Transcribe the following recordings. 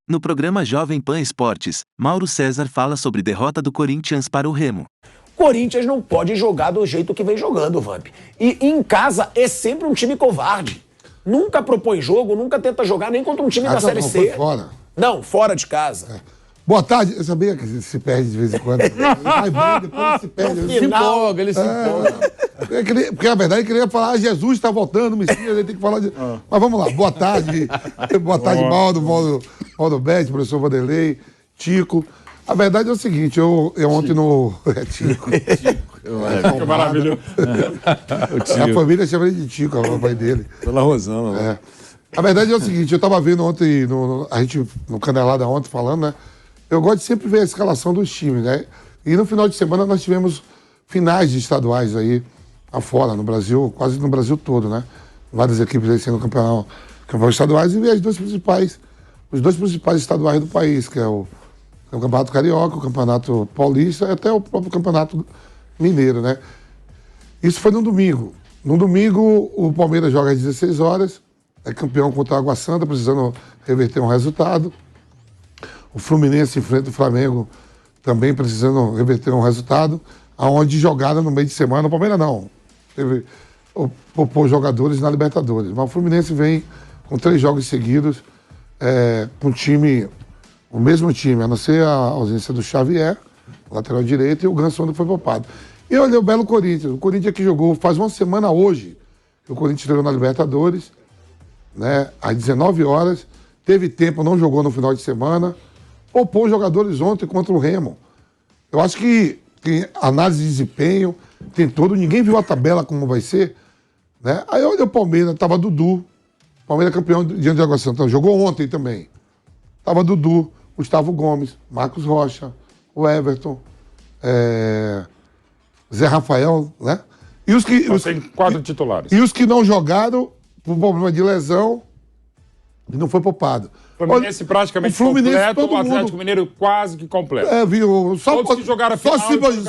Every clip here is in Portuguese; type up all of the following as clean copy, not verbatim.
No programa Jovem Pan Esportes, Mauro César fala sobre derrota do Corinthians para o Remo. Corinthians não pode jogar do jeito que vem jogando, Vamp. E em casa é sempre um time covarde. Nunca propõe jogo, nunca tenta jogar nem contra um time da Série C. Fora. Não, fora de casa. Boa tarde. Eu sabia que se perde de vez em quando. Vai bem, depois se perde. No final, Ele se empolga. Porque a verdade, ele queria falar, Jesus está voltando, Messias, ele tem que falar de... Mas vamos lá, boa tarde. Boa tarde, Mauro Betti, professor Vanderlei, Tico. A verdade é o seguinte, eu ontem no... Tico. Que maravilhoso. A família chama ele de Tico, a mãe dele. Dona Rosana. A verdade é o seguinte, eu estava vendo ontem, a gente no Canelada ontem falando, né? Eu gosto de sempre ver a escalação dos times, né? E no final de semana nós tivemos finais de estaduais aí, afora, no Brasil, quase no Brasil todo, né? Várias equipes aí sendo campeão estaduais e os dois principais estaduais do país, que é o Campeonato Carioca, o Campeonato Paulista e até o próprio Campeonato Mineiro, né? Isso foi no domingo. No domingo, o Palmeiras joga às 16 horas, é campeão contra a Água Santa, precisando reverter um resultado. O Fluminense enfrenta o Flamengo, também precisando reverter um resultado, aonde jogaram no meio de semana, o Palmeiras não, teve propôs jogadores na Libertadores. Mas o Fluminense vem com 3 jogos seguidos, com o mesmo time, a não ser a ausência do Xavier, lateral direito, e o Ganso onde foi poupado. E olha o belo Corinthians. O Corinthians que jogou faz uma semana hoje, que o Corinthians estreou na Libertadores, né, às 19 horas, teve tempo, não jogou no final de semana, poupou os jogadores ontem contra o Remo. Eu acho que tem análise de desempenho, tem todo, ninguém viu a tabela como vai ser, né? Aí olha o Palmeiras, tava Dudu, Palmeiras campeão diante de Água Santa, jogou ontem também. Tava Dudu, Gustavo Gomes, Marcos Rocha, o Everton, Zé Rafael, né? E tem 4 titulares. E os que não jogaram por problema de lesão e não foi poupado. O Fluminense praticamente completo, o Atlético Mineiro quase que completo. Viu? Todos que jogaram a final,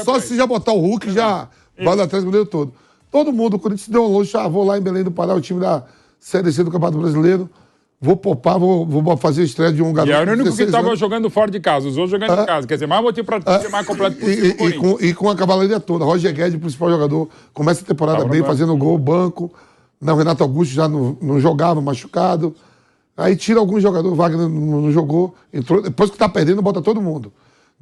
só se já botar o Hulk, já vale o Atlético Mineiro todo. Todo mundo, o Corinthians deu um luxo, vou lá em Belém do Pará, o time da Série C do Campeonato Brasileiro, vou poupar, vou fazer a estreia de um garoto. E era o único que estava jogando fora de casa, os outros jogando em casa. Quer dizer, mais motivo para ser mais completo possível. E com a cavalaria toda. Roger Guedes, principal jogador, começa a temporada bem, fazendo gol, banco. Não, Renato Augusto já não jogava, machucado. Aí tira alguns jogadores, Wagner não jogou, entrou, depois que tá perdendo, bota todo mundo.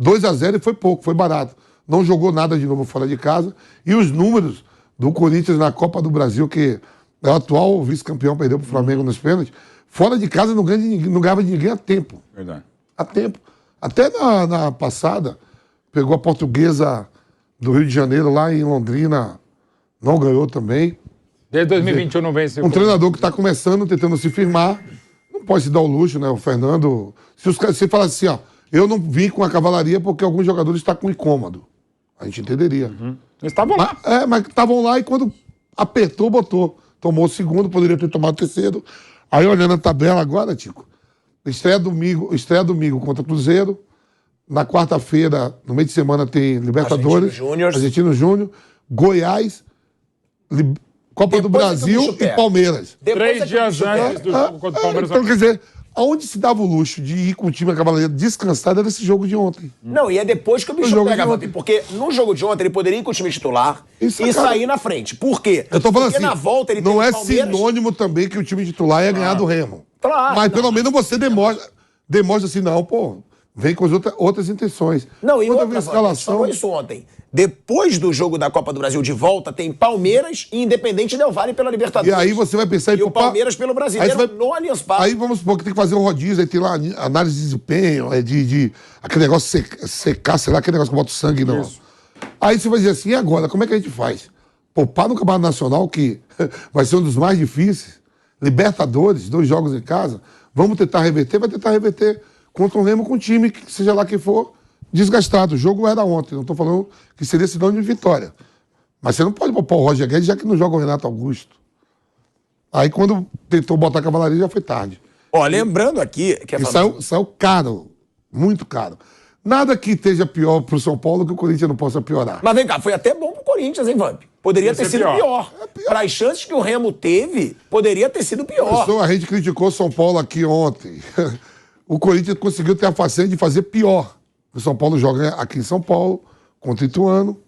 2-0 e foi pouco, foi barato. Não jogou nada de novo fora de casa. E os números do Corinthians na Copa do Brasil, que é o atual vice-campeão, perdeu pro Flamengo nos pênaltis, fora de casa não ganhava de ninguém a tempo. Verdade. A tempo. Até na passada, pegou a Portuguesa do Rio de Janeiro, lá em Londrina, não ganhou também. Desde 2021 não vence. Um treinador que está começando, tentando se firmar, não pode se dar o luxo, né? O Fernando... Se falar assim, ó, eu não vim com a cavalaria porque alguns jogadores estão com incômodo. A gente entenderia. Eles estavam lá. Mas estavam lá e quando apertou, botou. Tomou o segundo, poderia ter tomado o terceiro. Aí olhando a tabela agora, Tico, estreia domingo contra o Cruzeiro. Na quarta-feira, no meio de semana, tem Libertadores, Argentino Júnior, Goiás, Copa do Brasil e Palmeiras. 3 dias antes do jogo contra o Palmeiras. Então, quer dizer, aonde se dava o luxo de ir com o time a cavalaria descansado era esse jogo de ontem. Não, e é depois que o bicho pega, Vamp, porque no jogo de ontem ele poderia ir com o time titular e sair na frente. Por quê? Eu tô falando porque assim, na volta ele não tem é Palmeiras... sinônimo também que o time titular ia ganhar do Remo. Claro. Mas pelo menos você demonstra assim, não, pô, vem com as outras intenções. Não, e quando outra, a escalação... falou isso ontem. Depois do jogo da Copa do Brasil de volta, tem Palmeiras e Independente Del Valle pela Libertadores. E aí você vai pensar em o Palmeiras pelo Brasileiro no Allianz Parque. Aí vamos supor que tem que fazer um rodízio, aí tem lá análise de desempenho, aquele negócio secar, sei lá, aquele negócio que bota o sangue, não. Isso. Aí você vai dizer assim, e agora, como é que a gente faz? Poupar no Campeonato Nacional, que vai ser um dos mais difíceis, Libertadores, 2 jogos em casa, vamos tentar reverter, vai tentar reverter contra um Remo com um time, que seja lá quem for, desgastado. O jogo era ontem, não estou falando que seria sinônimo de vitória. Mas você não pode poupar o Roger Guedes, já que não joga o Renato Augusto. Aí quando tentou botar a cavalaria, já foi tarde. Ó, lembrando aqui... Saiu caro, muito caro. Nada que esteja pior pro São Paulo que o Corinthians não possa piorar. Mas vem cá, foi até bom pro Corinthians, hein, Vamp? Poderia ter sido pior. Para as chances que o Remo teve, poderia ter sido pior. A gente criticou o São Paulo aqui ontem. O Corinthians conseguiu ter a façanha de fazer pior. O São Paulo joga aqui em São Paulo, contra o Ituano,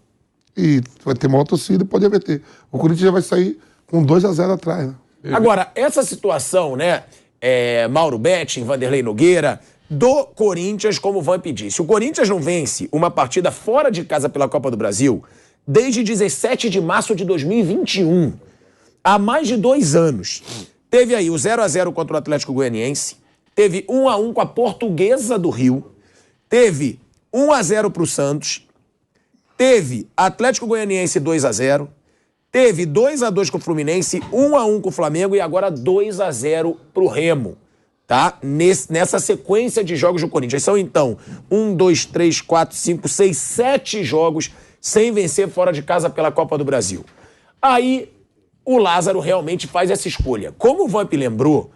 e vai ter maior torcida e pode haver. O Corinthians já vai sair com 2-0 atrás, né? Agora, essa situação, né, Mauro Betting, Vanderlei Nogueira, do Corinthians, como o Vamp disse. O Corinthians não vence uma partida fora de casa pela Copa do Brasil desde 17 de março de 2021. Há mais de 2 anos. Teve aí o 0-0 contra o Atlético Goianiense, teve 1-1 com a Portuguesa do Rio, teve 1-0 pro Santos, teve Atlético Goianiense 2-0, teve 2-2 com o Fluminense, 1-1 com o Flamengo e agora 2-0 pro Remo. Tá? Nessa sequência de jogos do Corinthians. São, então, 1, 2, 3, 4, 5, 6, 7 jogos sem vencer fora de casa pela Copa do Brasil. Aí, o Lázaro realmente faz essa escolha. Como o Vamp lembrou,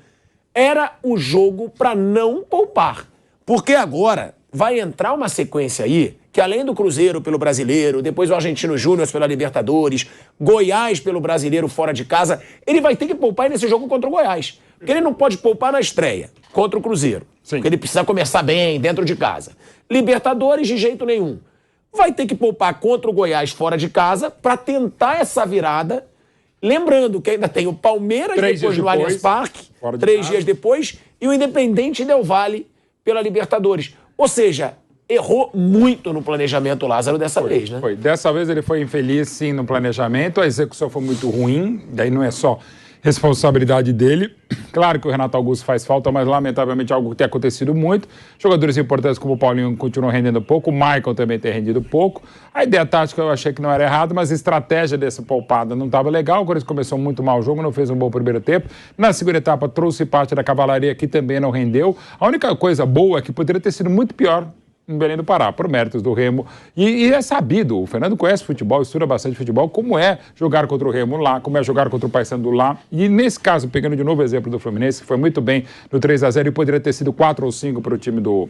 era o jogo para não poupar. Porque agora vai entrar uma sequência aí que, além do Cruzeiro pelo Brasileiro, depois o Argentino Júnior pela Libertadores, Goiás pelo Brasileiro fora de casa, ele vai ter que poupar nesse jogo contra o Goiás. Porque ele não pode poupar na estreia contra o Cruzeiro. Sim. Porque ele precisa começar bem dentro de casa. Libertadores de jeito nenhum. Vai ter que poupar contra o Goiás fora de casa para tentar essa virada. Lembrando que ainda tem o Palmeiras depois no Allianz Parque, 3 dias depois, e o Independente Del Valle pela Libertadores. Ou seja, errou muito no planejamento o Lázaro dessa vez, né? Foi. Dessa vez ele foi infeliz, sim, no planejamento. A execução foi muito ruim. Daí não é só responsabilidade dele. Claro que o Renato Augusto faz falta, mas lamentavelmente algo que tem acontecido muito. Jogadores importantes como o Paulinho continuam rendendo pouco, o Michael também tem rendido pouco. A ideia tática eu achei que não era errada, mas a estratégia dessa poupada não estava legal. O Corinthians começou muito mal o jogo, não fez um bom primeiro tempo. Na segunda etapa trouxe parte da cavalaria que também não rendeu. A única coisa boa é que poderia ter sido muito pior em Belém do Pará, por méritos do Remo. E é sabido, o Fernando conhece futebol, estuda bastante futebol, como é jogar contra o Remo lá, como é jogar contra o Paysandu lá. E nesse caso, pegando de novo o exemplo do Fluminense, que foi muito bem no 3-0 e poderia ter sido 4 ou 5 para o time do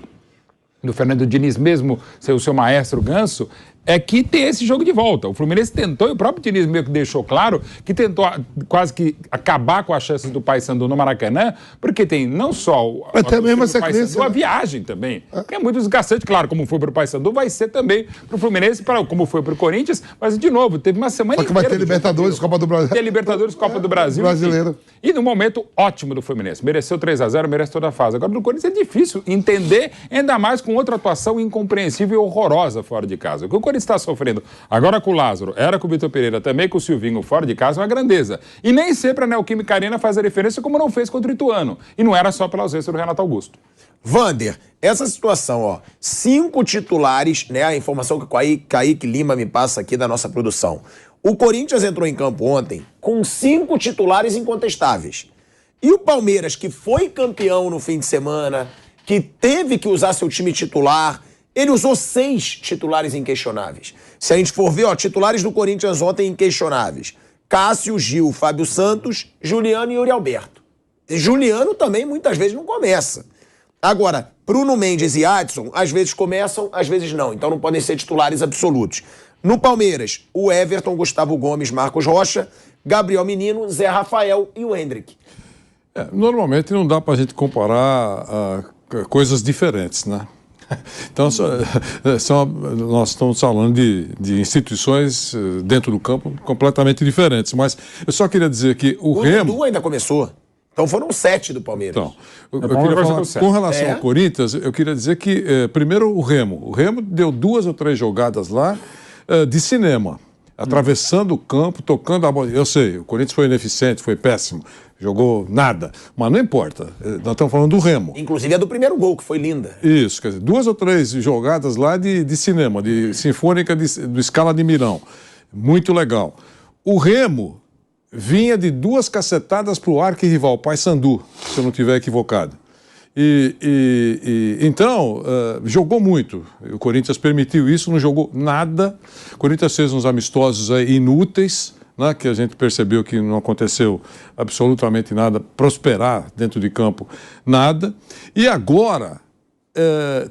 Fernando Diniz, mesmo ser o seu maestro Ganso, é que tem esse jogo de volta. O Fluminense tentou, e o próprio Diniz meio que deixou claro, que tentou quase que acabar com as chances do Paysandu no Maracanã, porque tem não só até mesmo a sequência, a viagem também, que é muito desgastante, claro, como foi para o Paysandu, vai ser também para o Fluminense, como foi para o Corinthians, mas de novo, teve uma semana inteira. Só que vai ter Libertadores, Copa do Brasil. Tem Libertadores, Copa do Brasil. Brasileiro. E no momento ótimo do Fluminense. Mereceu 3-0, merece toda a fase. Agora, no Corinthians é difícil entender, ainda mais com outra atuação incompreensível e horrorosa fora de casa. O que o Corinthians está sofrendo agora com o Lázaro, era com o Vitor Pereira, também com o Silvinho fora de casa, é uma grandeza. E nem sempre a Neoquímica Arena faz a diferença como não fez contra o Ituano. E não era só pela ausência do Renato Augusto. Vander, essa situação, ó, 5 titulares, né, a informação que o Kaique Lima me passa aqui da nossa produção. O Corinthians entrou em campo ontem com 5 titulares incontestáveis. E o Palmeiras, que foi campeão no fim de semana, que teve que usar seu time titular, ele usou 6 titulares inquestionáveis. Se a gente for ver, ó, titulares do Corinthians ontem inquestionáveis. Cássio, Gil, Fábio Santos, Juliano e Yuri Alberto. E Juliano também muitas vezes não começa. Agora, Bruno Mendes e Adson, às vezes começam, às vezes não. Então não podem ser titulares absolutos. No Palmeiras, o Everton, Gustavo Gomes, Marcos Rocha, Gabriel Menino, Zé Rafael e o Hendrick. Normalmente não dá pra gente comparar coisas diferentes, né? Então, nós estamos falando de instituições dentro do campo completamente diferentes. Mas eu só queria dizer que o Remo... Dudu ainda começou. Então foram 7 do Palmeiras. Então, eu queria falar, com relação ao Corinthians, eu queria dizer que, primeiro, o Remo deu 2 ou 3 jogadas lá de cinema, atravessando o campo, tocando a bola. Eu sei, o Corinthians foi ineficiente, foi péssimo, jogou nada, mas não importa, nós estamos falando do Remo. Inclusive a do primeiro gol, que foi linda. Isso, quer dizer, 2 ou 3 jogadas lá de cinema, de sinfônica do Scala de Milão. Muito legal. O Remo vinha de 2 cacetadas para o arquirrival, Paysandu, se eu não estiver equivocado. Então, jogou muito. O Corinthians permitiu isso, não jogou nada. O Corinthians fez uns amistosos aí inúteis, né, que a gente percebeu que não aconteceu absolutamente nada, prosperar dentro de campo, nada. E agora,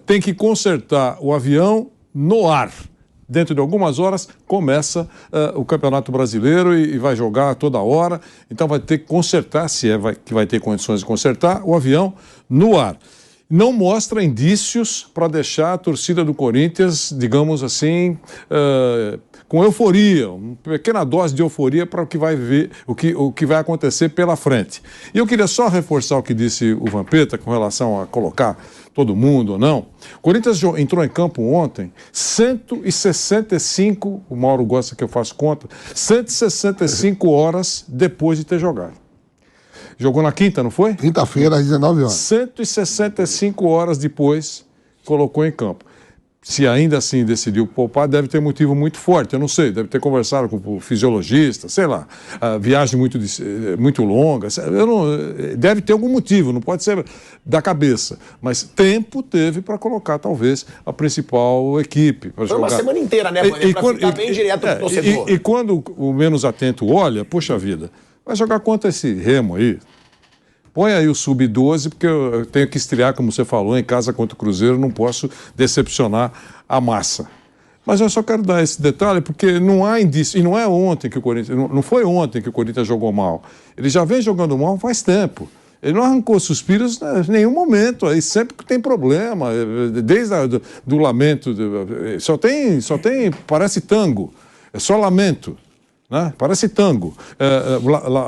tem que consertar o avião no ar. Dentro de algumas horas começa o Campeonato Brasileiro e vai jogar toda hora. Então vai ter que consertar, que vai ter condições de consertar, o avião no ar. Não mostra indícios para deixar a torcida do Corinthians, digamos assim, com euforia, uma pequena dose de euforia para o que vai ver, o que vai acontecer pela frente. E eu queria só reforçar o que disse o Vampeta com relação a colocar todo mundo ou não. O Corinthians entrou em campo ontem 165, o Mauro gosta que eu faça conta, 165 horas depois de ter jogado. Jogou na quinta, não foi? Quinta-feira, às 19 horas. 165 horas depois, colocou em campo. Se ainda assim decidiu poupar, deve ter motivo muito forte, eu não sei, deve ter conversado com o fisiologista, sei lá, a viagem muito longa, deve ter algum motivo, não pode ser da cabeça, mas tempo teve para colocar, talvez, a principal equipe. Foi uma semana inteira, né, Vanderlei, para ficar bem direto pro torcedor. E quando o menos atento olha, poxa vida, vai jogar contra esse Remo aí? Põe aí o sub-12, porque eu tenho que estrear, como você falou, em casa contra o Cruzeiro, não posso decepcionar a massa. Mas eu só quero dar esse detalhe, porque não há indício, e não é ontem que o Corinthians, não foi ontem que o Corinthians jogou mal. Ele já vem jogando mal faz tempo. Ele não arrancou suspiros em nenhum momento, aí sempre que tem problema, desde do lamento, só tem, parece tango, é só lamento. Né? Parece tango.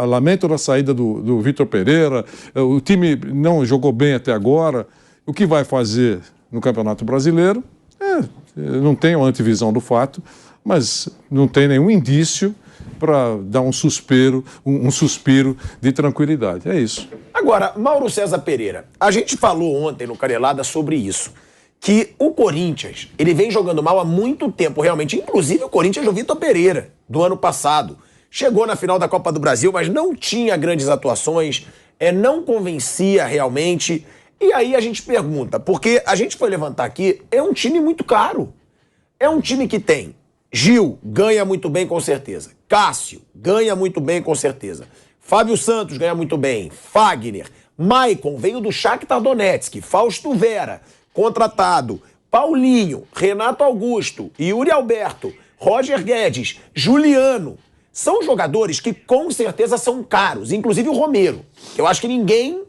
Lamento da saída do Vitor Pereira, o time não jogou bem até agora. O que vai fazer no Campeonato Brasileiro? Não tenho antevisão do fato, mas não tem nenhum indício para dar um suspiro de tranquilidade. É isso. Agora, Mauro César Pereira, a gente falou ontem no Canelada sobre isso, que o Corinthians, ele vem jogando mal há muito tempo, realmente. Inclusive o Corinthians do Vitor Pereira, do ano passado. Chegou na final da Copa do Brasil, mas não tinha grandes atuações, não convencia realmente. E aí a gente pergunta, porque a gente foi levantar aqui, é um time muito caro. É um time que tem Gil, ganha muito bem com certeza. Cássio, ganha muito bem com certeza. Fábio Santos ganha muito bem. Fagner. Maicon, veio do Shakhtar Donetsk. Fausto Vera, contratado. Paulinho, Renato Augusto, Yuri Alberto, Roger Guedes, Juliano. São jogadores que com certeza são caros. Inclusive o Romero. Eu acho que ninguém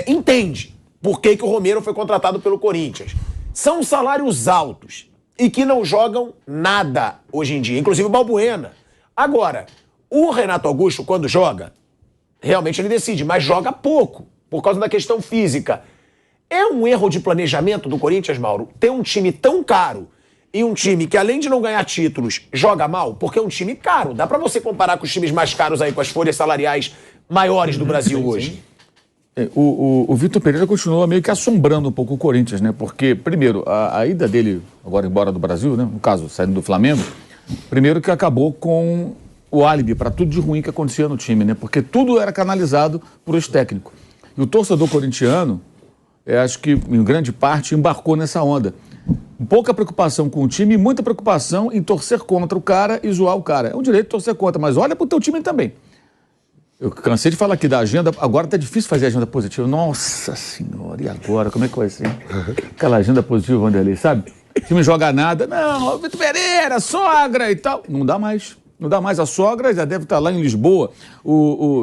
entende por que o Romero foi contratado pelo Corinthians. São salários altos e que não jogam nada hoje em dia. Inclusive o Balbuena. Agora, o Renato Augusto, quando joga, realmente ele decide, mas joga pouco, por causa da questão física. É um erro de planejamento do Corinthians, Mauro, ter um time tão caro e um time que, além de não ganhar títulos, joga mal? Porque é um time caro. Dá pra você comparar com os times mais caros aí, com as folhas salariais maiores do Brasil hoje. O Vitor Pereira continua meio que assombrando um pouco o Corinthians, né? Porque, primeiro, a ida dele agora embora do Brasil, né? No caso, saindo do Flamengo, primeiro que acabou com o álibi para tudo de ruim que acontecia no time, né? Porque tudo era canalizado por esse técnico. E o torcedor corintiano, acho que em grande parte embarcou nessa onda. Pouca preocupação com o time e muita preocupação em torcer contra o cara e zoar o cara. É um direito de torcer contra, mas olha pro teu time também. Eu cansei de falar aqui da agenda, agora tá difícil fazer agenda positiva. Nossa senhora, e agora? Como é que vai ser? Aquela agenda positiva, Vanderlei, sabe? O time joga nada. Não, Vitor Pereira, sogra e tal. Não dá mais. Não dá mais. A sogra já deve estar lá em Lisboa.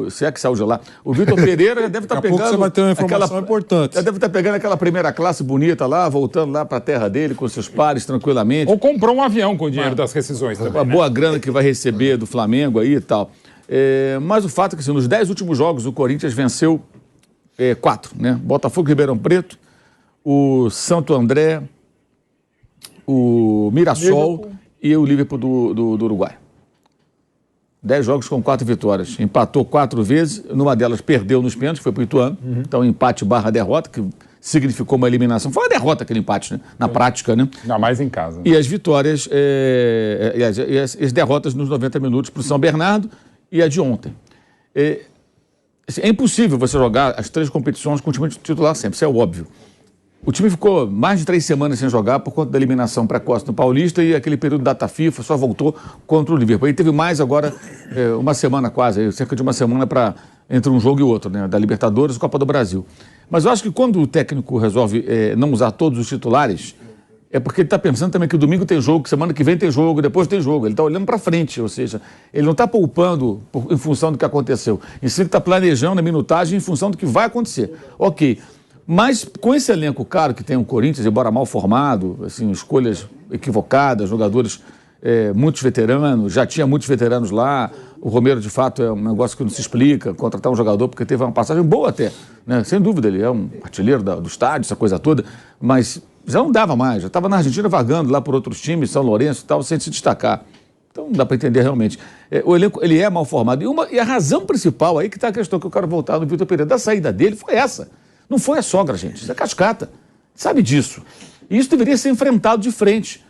Se é que saiu de lá. O Vitor Pereira já deve estar pegando... Daqui a pouco você vai ter uma informação importante. Já deve estar pegando aquela primeira classe bonita lá, voltando lá para a terra dele com seus pares tranquilamente. Ou comprou um avião com o dinheiro das rescisões também. Uma boa grana que vai receber do Flamengo aí e tal. Mas o fato é que assim, nos 10 últimos jogos o Corinthians venceu 4, né? Botafogo, Ribeirão Preto, o Santo André, o Mirassol e o Liverpool do Uruguai. 10 jogos com 4 vitórias. Empatou 4 vezes, numa delas perdeu nos pênaltis, foi pro Ituano. Então empate / derrota, que significou uma eliminação. Foi uma derrota aquele empate, né? Na prática, né? Ainda mais em casa. Né? E as vitórias, e as derrotas nos 90 minutos pro São Bernardo e a de ontem. É impossível você jogar as 3 competições com o time titular sempre, isso é óbvio. O time ficou mais de 3 semanas sem jogar por conta da eliminação precoce no Paulista e aquele período da data FIFA só voltou contra o Liverpool. Ele teve mais agora, uma semana quase, cerca de uma semana entre um jogo e outro, né, da Libertadores e Copa do Brasil. Mas eu acho que quando o técnico resolve não usar todos os titulares, é porque ele está pensando também que domingo tem jogo, que semana que vem tem jogo, depois tem jogo. Ele está olhando para frente, ou seja, ele não está poupando em função do que aconteceu. Em si ele está planejando a minutagem em função do que vai acontecer. Ok. Mas com esse elenco caro que tem o Corinthians, embora mal formado, assim, escolhas equivocadas, jogadores muitos veteranos, já tinha muitos veteranos lá. O Romero, de fato, é um negócio que não se explica, contratar um jogador porque teve uma passagem boa até, né? Sem dúvida, ele é um artilheiro do estádio, essa coisa toda, mas já não dava mais, já estava na Argentina vagando lá por outros times, São Lourenço e tal, sem se destacar. Então não dá para entender realmente. O elenco, ele é mal formado. E a razão principal, aí que está a questão que eu quero voltar no Vitor Pereira, da saída dele foi essa. Não foi a sogra, gente, isso é cascata. Sabe disso. E isso deveria ser enfrentado de frente.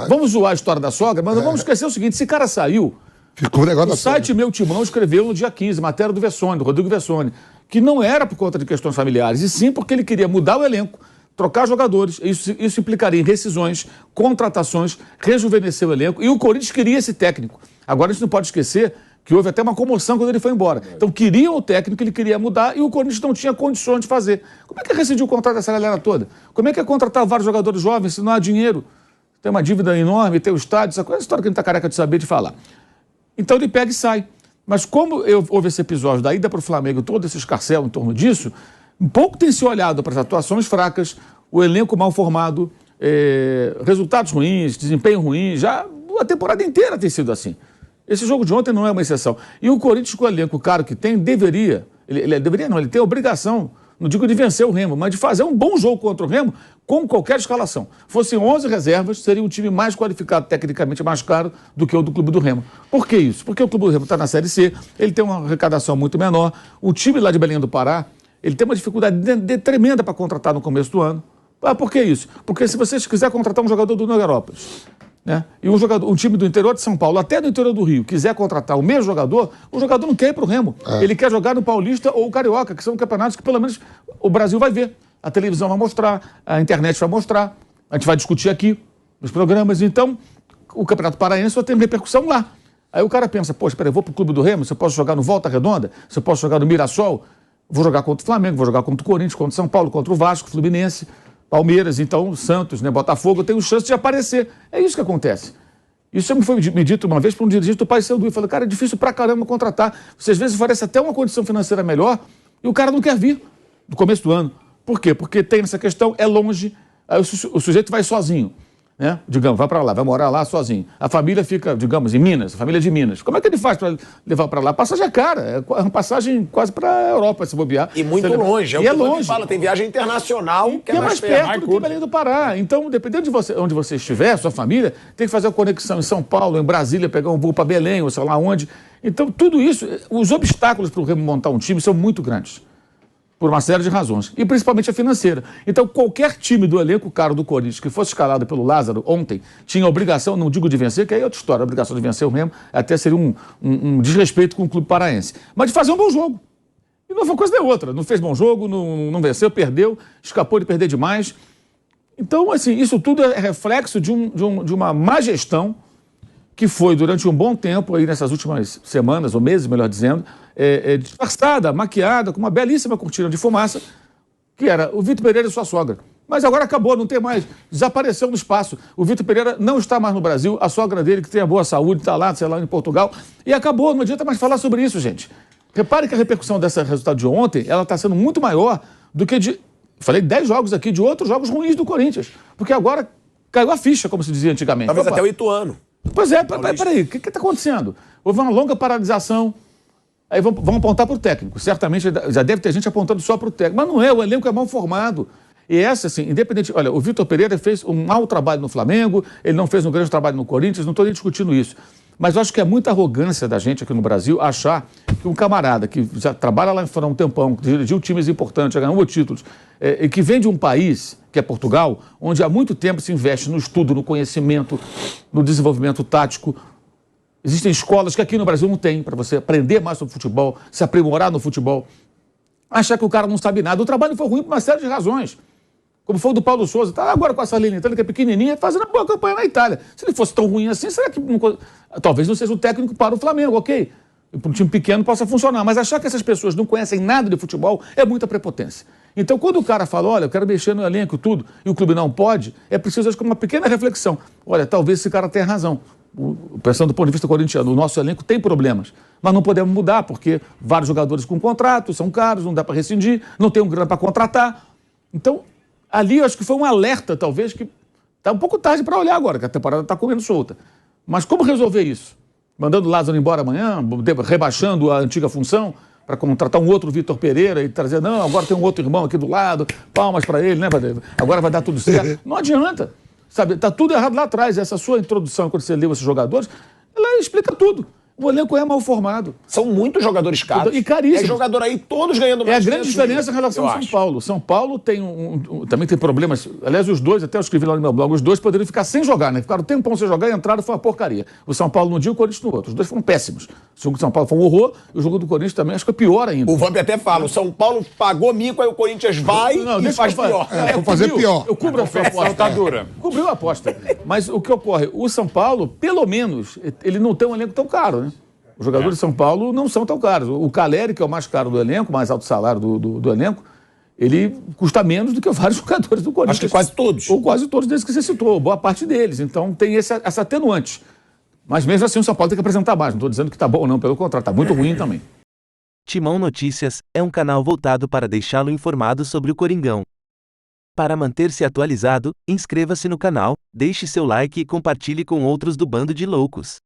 Vamos zoar a história da sogra, mas não vamos esquecer o seguinte, esse cara saiu, ficou o negócio o site Meu Timão escreveu no dia 15, matéria do Vessone, do Rodrigo Vessone, que não era por conta de questões familiares, e sim porque ele queria mudar o elenco, trocar jogadores, isso implicaria em rescisões, contratações, rejuvenescer o elenco, e o Corinthians queria esse técnico. Agora a gente não pode esquecer que houve até uma comoção quando ele foi embora. Então queriam o técnico, ele queria mudar, e o Corinthians não tinha condições de fazer. Como é que rescindiu o contrato dessa galera toda? Como é que é contratar vários jogadores jovens se não há dinheiro? Tem uma dívida enorme, tem o estádio, essa coisa, história que a gente está careca de saber de falar. Então ele pega e sai. Mas como houve esse episódio da ida para o Flamengo, todo esse escarcéu em torno disso, um pouco tem se olhado para as atuações fracas, o elenco mal formado, resultados ruins, desempenho ruim, já a temporada inteira tem sido assim. Esse jogo de ontem não é uma exceção. E o Corinthians, com o elenco caro que tem, ele tem a obrigação, não digo de vencer o Remo, mas de fazer um bom jogo contra o Remo com qualquer escalação. Fossem 11 reservas, seria um time mais qualificado, tecnicamente mais caro do que o do Clube do Remo. Por que isso? Porque o Clube do Remo está na Série C, ele tem uma arrecadação muito menor, o time lá de Belém do Pará, ele tem uma dificuldade tremenda para contratar no começo do ano. Por que isso? Porque se você quiser contratar um jogador do Nogueirópolis, né? E um time do interior de São Paulo, até do interior do Rio, quiser contratar o mesmo jogador, o jogador não quer ir para o Remo. Ele quer jogar no Paulista ou o Carioca, que são campeonatos que pelo menos o Brasil vai ver. A televisão vai mostrar, a internet vai mostrar, a gente vai discutir aqui nos programas. Então, o Campeonato Paraense só tem repercussão lá. Aí o cara pensa, poxa, peraí, eu vou para o Clube do Remo, se eu posso jogar no Volta Redonda, se eu posso jogar no Mirassol, vou jogar contra o Flamengo, vou jogar contra o Corinthians, contra o São Paulo, contra o Vasco, Fluminense, Palmeiras, então Santos, né, Botafogo, eu tenho chance de aparecer. É isso que acontece. Isso me foi me dito uma vez por um dirigente do Paysandu. Ele falou, cara, é difícil pra caramba contratar. Você às vezes oferece até uma condição financeira melhor e o cara não quer vir no começo do ano. Por quê? Porque tem essa questão, é longe, aí o sujeito vai sozinho, né? Digamos, vai para lá, vai morar lá sozinho. A família fica, digamos, em Minas, a família de Minas. Como é que ele faz para levar para lá? A passagem é cara, é uma passagem quase para a Europa, se bobear. E muito longe. É longe. Fala, tem viagem internacional que é mais perto do que Belém do Pará. Então, dependendo de onde você estiver, sua família, tem que fazer a conexão em São Paulo, em Brasília, pegar um voo para Belém, ou sei lá onde. Então, tudo isso, os obstáculos para o Remo montar um time são muito grandes. Por uma série de razões, e principalmente a financeira. Então, qualquer time do elenco caro do Corinthians que fosse escalado pelo Lázaro ontem, tinha a obrigação, não digo de vencer, que aí é outra história, a obrigação de vencer o Remo até seria um desrespeito com o clube paraense, mas de fazer um bom jogo. E não foi coisa nem outra, não fez bom jogo, não venceu, perdeu, escapou de perder demais. Então, assim, isso tudo é reflexo de uma má gestão que foi durante um bom tempo, aí nessas últimas semanas, ou meses, melhor dizendo, disfarçada, maquiada, com uma belíssima cortina de fumaça, que era o Vitor Pereira e sua sogra. Mas agora acabou, não tem mais, desapareceu no espaço. O Vitor Pereira não está mais no Brasil, a sogra dele, que tem a boa saúde, está lá, sei lá, em Portugal, e acabou, não adianta mais falar sobre isso, gente. Repare que a repercussão desse resultado de ontem, ela está sendo muito maior do que falei 10 jogos aqui, de outros jogos ruins do Corinthians, porque agora caiu a ficha, como se dizia antigamente. Talvez até o Ituano. Pois é, peraí, o que está acontecendo? Houve uma longa paralisação, aí vão apontar para o técnico. Certamente já deve ter gente apontando só para o técnico, mas não é, o elenco é mal formado. E essa, assim, independente... Olha, o Vitor Pereira fez um mau trabalho no Flamengo, ele não fez um grande trabalho no Corinthians, não estou nem discutindo isso. Mas eu acho que é muita arrogância da gente aqui no Brasil achar que um camarada que já trabalha lá fora há um tempão, que dirigiu times importantes, já ganhou títulos, e que vem de um país, que é Portugal, onde há muito tempo se investe no estudo, no conhecimento, no desenvolvimento tático. Existem escolas que aqui no Brasil não tem, para você aprender mais sobre futebol, se aprimorar no futebol. Achar que o cara não sabe nada. O trabalho foi ruim por uma série de razões. Como foi o do Paulo Souza, tá agora com a Salernitana, que é pequenininha, fazendo uma boa campanha na Itália. Se ele fosse tão ruim assim, será que talvez não seja o técnico para o Flamengo, ok? Para um time pequeno possa funcionar. Mas achar que essas pessoas não conhecem nada de futebol é muita prepotência. Então, quando o cara fala, olha, eu quero mexer no elenco e tudo, e o clube não pode, é preciso, acho que, uma pequena reflexão. Olha, talvez esse cara tenha razão. Pensando do ponto de vista corintiano, o nosso elenco tem problemas, mas não podemos mudar, porque vários jogadores com contrato, são caros, não dá para rescindir, não tem um grana para contratar. Então, ali eu acho que foi um alerta, talvez, que está um pouco tarde para olhar agora, que a temporada está comendo solta. Mas como resolver isso? Mandando o Lázaro embora amanhã, rebaixando a antiga função para contratar um outro Vitor Pereira e trazer, não, agora tem um outro irmão aqui do lado, palmas para ele, né? Agora vai dar tudo certo. Não adianta, sabe? Está tudo errado lá atrás. Essa sua introdução, quando você leu esses jogadores, ela explica tudo. O elenco é mal formado. São muitos jogadores caros. E caríssimos. É jogador aí, todos ganhando mais. É a grande diferença em relação ao São Paulo. São Paulo tem também tem problemas. Aliás, os dois, até eu escrevi lá no meu blog, os dois poderiam ficar sem jogar, né? Ficaram um tempão sem jogar e entraram, foi uma porcaria. O São Paulo num dia e o Corinthians no outro. Os dois foram péssimos. O jogo do São Paulo foi um horror e o jogo do Corinthians também acho que é pior ainda. O Vamp até fala, o São Paulo pagou mico, aí o Corinthians vai e faz pior. Vou fazer pior. Eu cubro a sua aposta. Tá dura. Cobriu a aposta. Mas o que ocorre? O São Paulo, pelo menos, ele não tem um elenco tão caro, né? Os jogadores de São Paulo não são tão caros. O Caleri, que é o mais caro do elenco, mais alto salário do elenco, ele custa menos do que vários jogadores do Corinthians. Acho que quase todos. Ou quase todos desses que você citou, boa parte deles. Então tem essa atenuante. Mas mesmo assim o São Paulo tem que apresentar mais. Não estou dizendo que está bom ou não, pelo contrário, está muito ruim também. Timão Notícias é um canal voltado para deixá-lo informado sobre o Coringão. Para manter-se atualizado, inscreva-se no canal, deixe seu like e compartilhe com outros do Bando de Loucos.